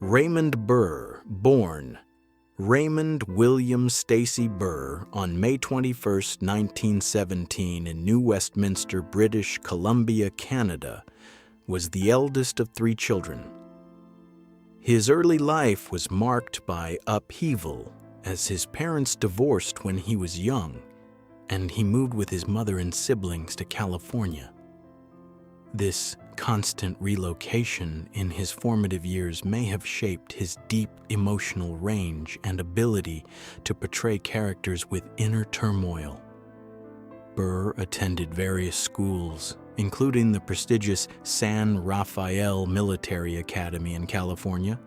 Raymond Burr, born Raymond William Stacey Burr on May 21, 1917 in New Westminster, British Columbia, Canada, was the eldest of three children. His early life was marked by upheaval as his parents divorced when he was young, and he moved with his mother and siblings to California. This constant relocation in his formative years may have shaped his deep emotional range and ability to portray characters with inner turmoil. Burr attended various schools, including the prestigious San Rafael Military Academy in California,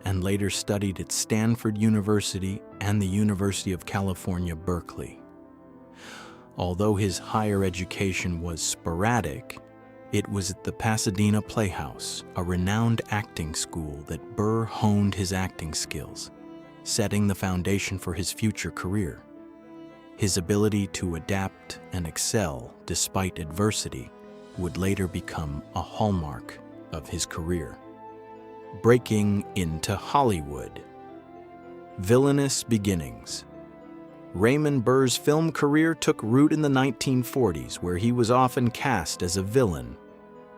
and later studied at Stanford University and the University of California, Berkeley. Although his higher education was sporadic, it was at the Pasadena Playhouse, a renowned acting school, that Burr honed his acting skills, setting the foundation for his future career. His ability to adapt and excel despite adversity would later become a hallmark of his career. Breaking into Hollywood. Villainous beginnings. Raymond Burr's film career took root in the 1940s, where he was often cast as a villain.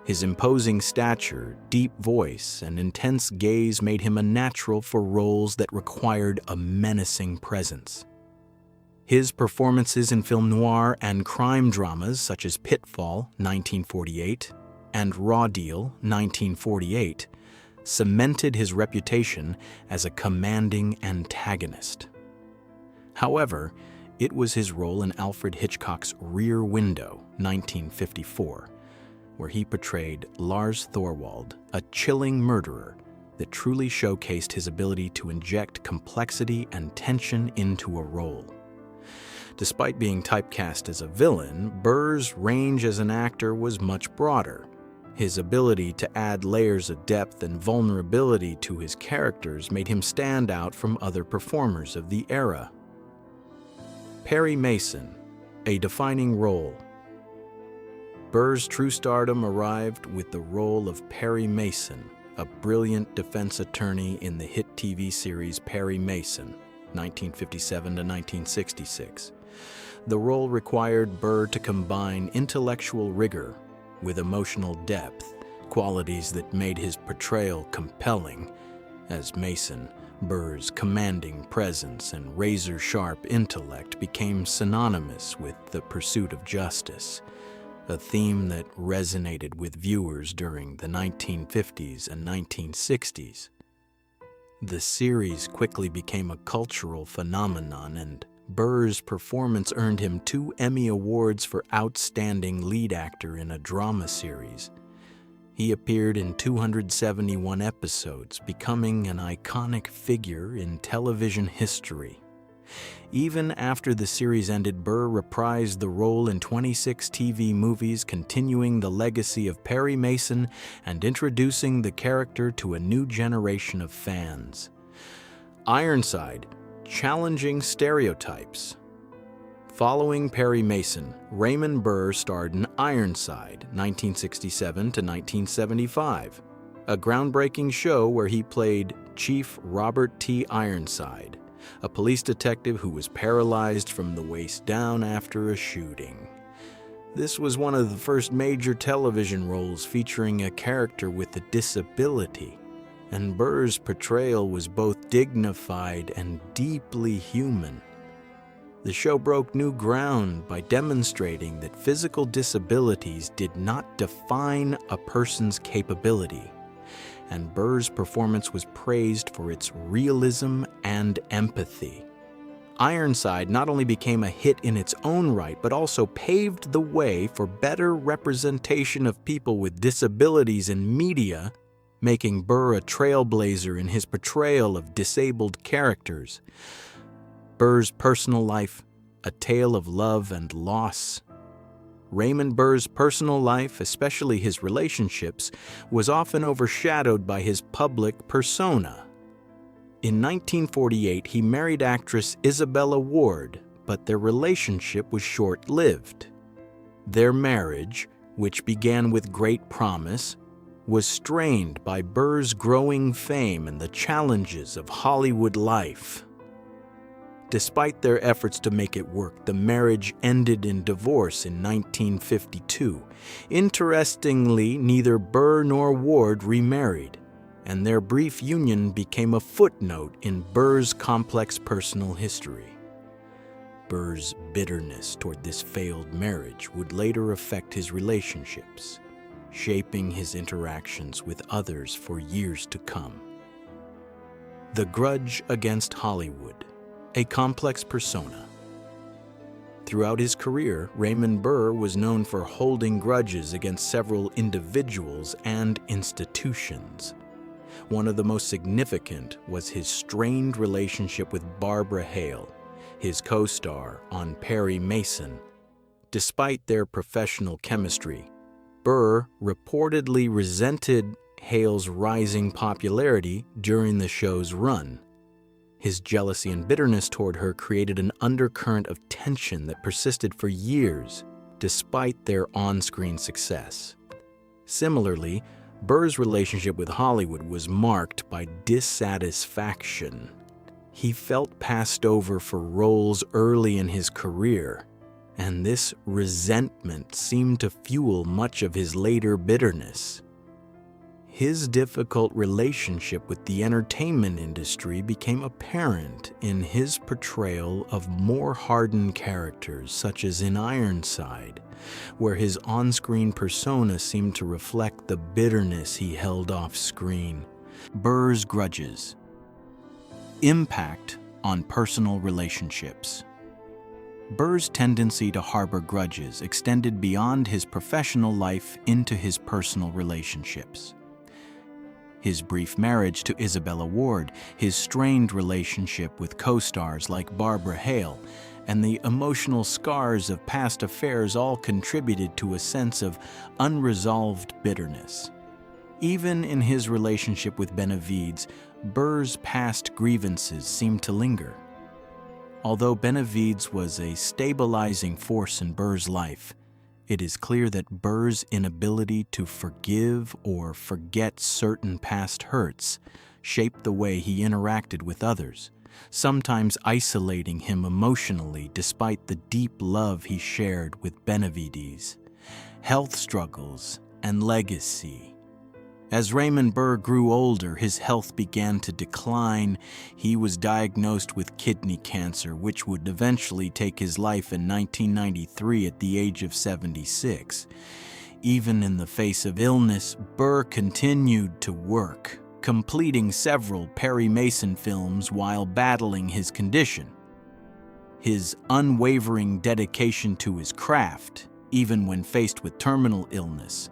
His imposing stature, deep voice, and intense gaze made him a natural for roles that required a menacing presence. His performances in film noir and crime dramas such as Pitfall, 1948, and Raw Deal, 1948, cemented his reputation as a commanding antagonist. However, it was his role in Alfred Hitchcock's Rear Window, 1954, where he portrayed Lars Thorwald, a chilling murderer, that truly showcased his ability to inject complexity and tension into a role. Despite being typecast as a villain, Burr's range as an actor was much broader. His ability to add layers of depth and vulnerability to his characters made him stand out from other performers of the era. Perry Mason, a defining role. Burr's true stardom arrived with the role of Perry Mason, a brilliant defense attorney in the hit TV series Perry Mason, 1957 to 1966. The role required Burr to combine intellectual rigor with emotional depth, qualities that made his portrayal compelling. As Mason, Burr's commanding presence and razor-sharp intellect became synonymous with the pursuit of justice, a theme that resonated with viewers during the 1950s and 1960s. The series quickly became a cultural phenomenon, and Burr's performance earned him 2 Emmy Awards for Outstanding Lead Actor in a Drama Series. He appeared in 271 episodes, becoming an iconic figure in television history. Even after the series ended, Burr reprised the role in 26 TV movies, continuing the legacy of Perry Mason and introducing the character to a new generation of fans. Ironside, challenging stereotypes. Following Perry Mason, Raymond Burr starred in Ironside, 1967 to 1975, a groundbreaking show where he played Chief Robert T. Ironside, a police detective who was paralyzed from the waist down after a shooting. This was one of the first major television roles featuring a character with a disability, and Burr's portrayal was both dignified and deeply human. The show broke new ground by demonstrating that physical disabilities did not define a person's capability, and Burr's performance was praised for its realism and empathy. Ironside not only became a hit in its own right, but also paved the way for better representation of people with disabilities in media, making Burr a trailblazer in his portrayal of disabled characters. Burr's personal life, a tale of love and loss. Raymond Burr's personal life, especially his relationships, was often overshadowed by his public persona. In 1948, he married actress Isabella Ward, but their relationship was short-lived. Their marriage, which began with great promise, was strained by Burr's growing fame and the challenges of Hollywood life. Despite their efforts to make it work, the marriage ended in divorce in 1952. Interestingly, neither Burr nor Ward remarried, and their brief union became a footnote in Burr's complex personal history. Burr's bitterness toward this failed marriage would later affect his relationships, shaping his interactions with others for years to come. The grudge against Hollywood, a complex persona. Throughout his career, Raymond Burr was known for holding grudges against several individuals and institutions. One of the most significant was his strained relationship with Barbara Hale, his co-star on Perry Mason. Despite their professional chemistry, Burr reportedly resented Hale's rising popularity during the show's run. His jealousy and bitterness toward her created an undercurrent of tension that persisted for years, despite their on-screen success. Similarly, Burr's relationship with Hollywood was marked by dissatisfaction. He felt passed over for roles early in his career, and this resentment seemed to fuel much of his later bitterness. His difficult relationship with the entertainment industry became apparent in his portrayal of more hardened characters, such as in Ironside, where his on-screen persona seemed to reflect the bitterness he held off-screen. Burr's grudges. Impact on personal relationships. Burr's tendency to harbor grudges extended beyond his professional life into his personal relationships. His brief marriage to Isabella Ward, his strained relationship with co-stars like Barbara Hale, and the emotional scars of past affairs all contributed to a sense of unresolved bitterness. Even in his relationship with Benavides, Burr's past grievances seemed to linger. Although Benavides was a stabilizing force in Burr's life, it is clear that Burr's inability to forgive or forget certain past hurts shaped the way he interacted with others, sometimes isolating him emotionally despite the deep love he shared with Benavides. Health struggles and legacy. As Raymond Burr grew older, his health began to decline. He was diagnosed with kidney cancer, which would eventually take his life in 1993 at the age of 76. Even in the face of illness, Burr continued to work, completing several Perry Mason films while battling his condition. His unwavering dedication to his craft, even when faced with terminal illness,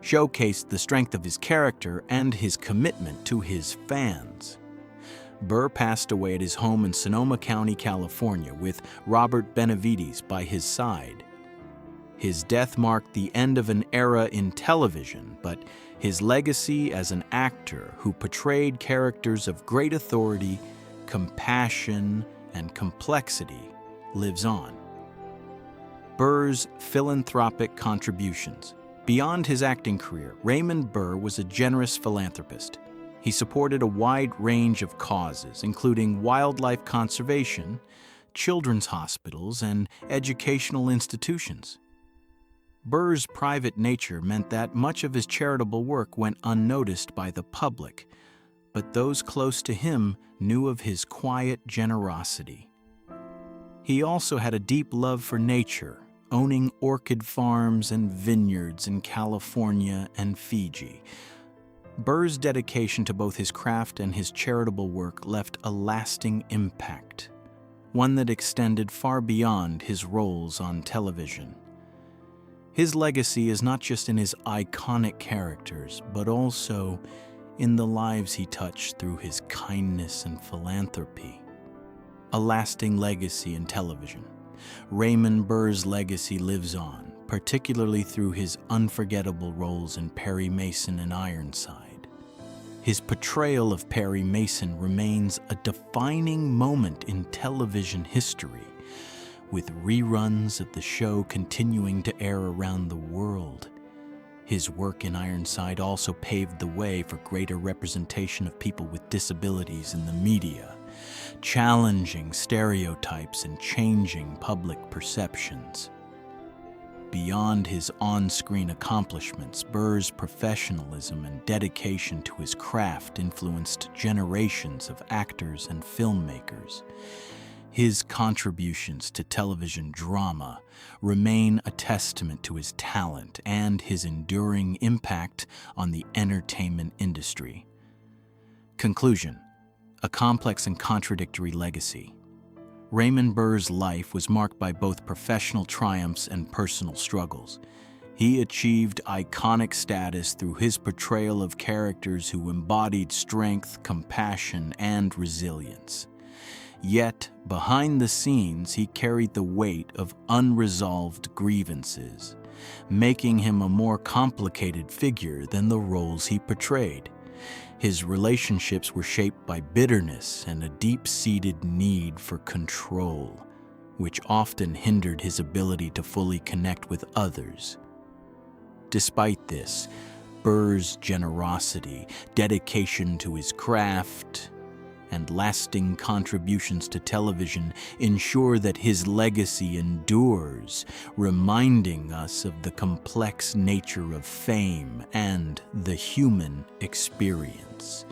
showcased the strength of his character and his commitment to his fans. Burr passed away at his home in Sonoma County, California, with Robert Benavides by his side. His death marked the end of an era in television, but his legacy as an actor who portrayed characters of great authority, compassion, and complexity lives on. Burr's philanthropic contributions. Beyond his acting career, Raymond Burr was a generous philanthropist. He supported a wide range of causes, including wildlife conservation, children's hospitals, and educational institutions. Burr's private nature meant that much of his charitable work went unnoticed by the public, but those close to him knew of his quiet generosity. He also had a deep love for nature, owning orchid farms and vineyards in California and Fiji. Burr's dedication to both his craft and his charitable work left a lasting impact, one that extended far beyond his roles on television. His legacy is not just in his iconic characters, but also in the lives he touched through his kindness and philanthropy. A lasting legacy in television. Raymond Burr's legacy lives on, particularly through his unforgettable roles in Perry Mason and Ironside. His portrayal of Perry Mason remains a defining moment in television history, with reruns of the show continuing to air around the world. His work in Ironside also paved the way for greater representation of people with disabilities in the media, challenging stereotypes and changing public perceptions. Beyond his on-screen accomplishments, Burr's professionalism and dedication to his craft influenced generations of actors and filmmakers. His contributions to television drama remain a testament to his talent and his enduring impact on the entertainment industry. Conclusion: a complex and contradictory legacy. Raymond Burr's life was marked by both professional triumphs and personal struggles. He achieved iconic status through his portrayal of characters who embodied strength, compassion, and resilience. Yet, behind the scenes, he carried the weight of unresolved grievances, making him a more complicated figure than the roles he portrayed. His relationships were shaped by bitterness and a deep-seated need for control, which often hindered his ability to fully connect with others. Despite this, Burr's generosity, dedication to his craft, and lasting contributions to television ensure that his legacy endures, reminding us of the complex nature of fame and the human experience.